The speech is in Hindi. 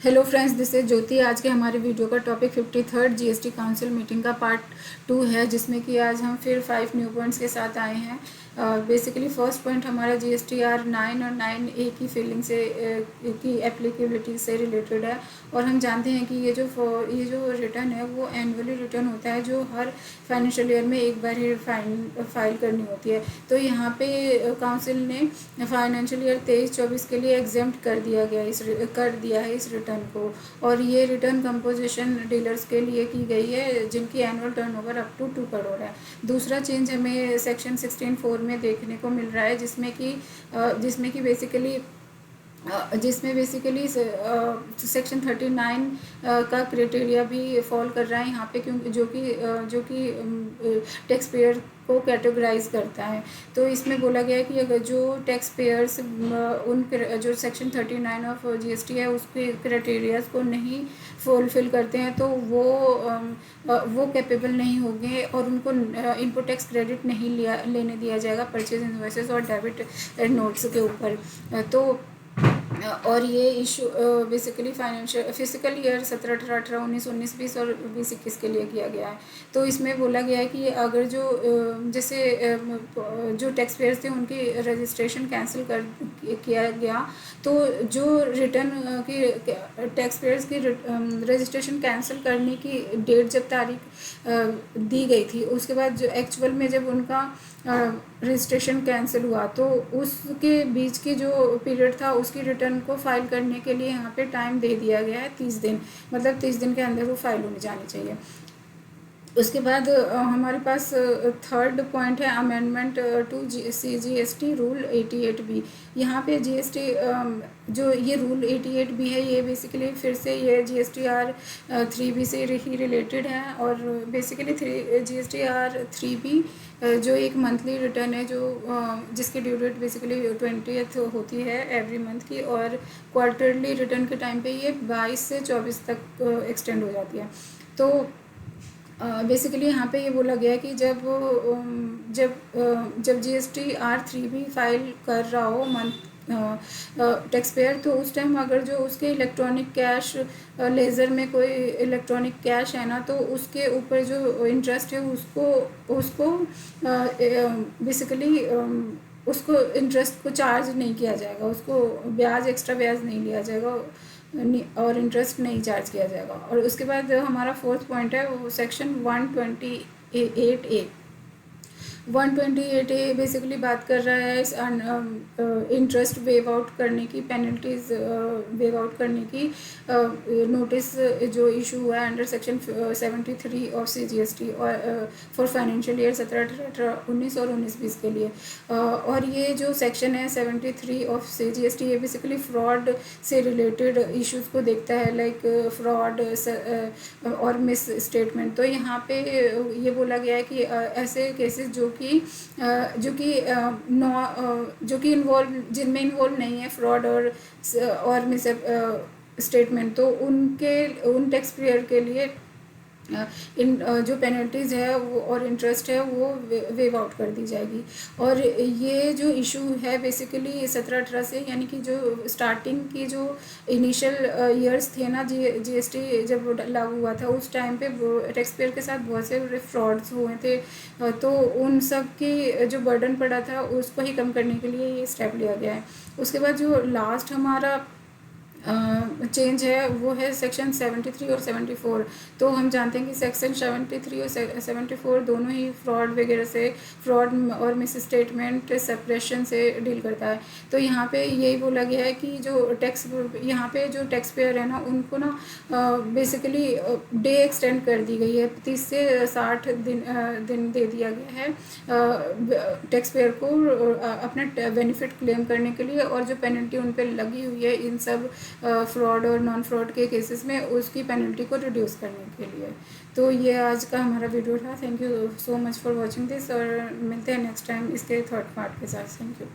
हेलो फ्रेंड्स, दिस इज ज्योति। आज के हमारे वीडियो का topic 53rd GST council meeting का पार्ट 2 है, जिसमें कि आज हम फिर 5 न्यू पॉइंट्स के साथ आए हैं। बेसिकली फर्स्ट पॉइंट हमारा जीएसटीआर 9 और 9A की फिलिंग से की एप्लीकेबिलिटी से रिलेटेड है। और हम जानते हैं कि ये जो रिटर्न है वो एनुअली रिटर्न होता है, जो हर फाइनेंशियल ईयर में एक बार ही फाइल करनी होती है। तो यहाँ पे काउंसिल ने फाइनेंशियल ईयर 23-24 के लिए एग्जेम्प्ट कर दिया है इस रिटर्न को। और ये रिटर्न कंपोजिशन डीलर्स के लिए की गई है जिनकी annual turnover up to 2 crore है। दूसरा चेंज हमें सेक्शन 16(4) में देखने को मिल रहा है, जिसमें कि बेसिकली सेक्शन 39 का क्राइटेरिया भी फॉल कर रहा है यहाँ पे, क्योंकि जो कि टैक्स पेयर को कैटेगराइज करता है। तो इसमें बोला गया है कि अगर जो टैक्स पेयर्स उन जो सेक्शन 39 ऑफ जीएसटी है उसके क्राइटेरियाज को नहीं फुलफिल करते हैं, तो वो कैपेबल नहीं होंगे और उनको इनपुट टैक्स क्रेडिट नहीं लेने दिया जाएगा परचेज इनवॉइसेस और डेबिट नोट्स के ऊपर। तो और ये इशू बेसिकली फिजिकल ईयर 17, 18, 18, 19, 19, 20 और 20, 21 के लिए किया गया है। तो इसमें बोला गया है कि अगर जो टैक्स पेयर्स थे उनकी रजिस्ट्रेशन कैंसिल किया गया, तो जो रिटर्न की टैक्स पेयर्स की रजिस्ट्रेशन कैंसिल करने की डेट जब तारीख दी गई थी, उसके बाद जो एक्चुअल में जब उनका रजिस्ट्रेशन कैंसिल हुआ, तो उसके बीच की जो पीरियड था उसकी रिटर्न को फाइल करने के लिए यहाँ पे टाइम दे दिया गया है 30 दिन। मतलब 30 दिन के अंदर वो फाइल होने जानी चाहिए। उसके बाद हमारे पास थर्ड पॉइंट है amendment to CGST rule 88B। यहाँ पे जीएसटी जो ये रूल 88B है, ये बेसिकली फिर से ये GSTR 3B से ही रिलेटेड है। और बेसिकली GSTR 3B जो एक मंथली रिटर्न है, जिसकी ड्यू डेट बेसिकली 20th होती है एवरी मंथ की, और क्वार्टरली रिटर्न के टाइम पे ये 22 से 24 तक एक्सटेंड हो जाती है। तो बेसिकली यहाँ पे ये बोला गया है कि जब GSTR 3B फाइल कर रहा हो टैक्स पेयर, तो उस टाइम अगर जो उसके इलेक्ट्रॉनिक कैश लेज़र में कोई इलेक्ट्रॉनिक कैश है ना, तो उसके ऊपर जो इंटरेस्ट है उसको बेसिकली उसको इंटरेस्ट को चार्ज नहीं किया जाएगा, उसको एक्स्ट्रा ब्याज नहीं लिया जाएगा और इंटरेस्ट नहीं चार्ज किया जाएगा। और उसके बाद हमारा फोर्थ पॉइंट है वो सेक्शन 128A। 128A बेसिकली बात कर रहा है इंटरेस्ट वेव आउट करने की, पेनल्टीज वेव आउट करने की नोटिस जो इशू हुआ है अंडर सेक्शन 73 ऑफ CGST और फॉर फाइनेंशियल ईयर 17, 18, 19 और 19-20 के लिए। और ये जो सेक्शन है 73 ऑफ CGST, ये बेसिकली फ्रॉड से रिलेटेड इश्यूज को देखता है, लाइक फ्रॉड और मिस स्टेटमेंट। तो यहाँ पे ये बोला गया है कि ऐसे केसेस जो कि जिनमें इन्वॉल्व नहीं है फ्रॉड और मिस स्टेटमेंट, तो उन टैक्स पेयर के लिए इन जो पेनल्टीज़ है वो और इंटरेस्ट है वो वेव आउट कर दी जाएगी। और ये जो इशू है बेसिकली 17-18 से, यानी कि जो स्टार्टिंग की जो इनिशियल ईयर्स थे ना, GST जब लागू हुआ था, उस टाइम पे टैक्स पेयर के साथ बहुत से फ्रॉड्स हुए थे। तो उन सब की जो बर्डन पड़ा था उसको ही कम करने के लिए ये स्टेप लिया गया है। उसके बाद जो लास्ट हमारा चेंज है वो है सेक्शन 73 और 74। तो हम जानते हैं कि सेक्शन 73 और 74 दोनों ही फ्रॉड और मिस स्टेटमेंट सप्रेशन से डील करता है। तो यहाँ पे यही बोला गया है कि यहाँ पे जो टैक्स पेयर है ना, उनको ना बेसिकली डे एक्सटेंड कर दी गई है, 30 से 60 दिन दे दिया गया है टैक्स पेयर को अपना बेनिफिट क्लेम करने के लिए। और जो पेनल्टी उन पर लगी हुई है इन सब फ्रॉड और नॉन फ्रॉड के केसेस में, उसकी पेनल्टी को रिड्यूस करने के लिए। तो ये आज का हमारा वीडियो था। Thank you so much for watching this, और मिलते हैं नेक्स्ट टाइम इसके थर्ड पार्ट के साथ। Thank you.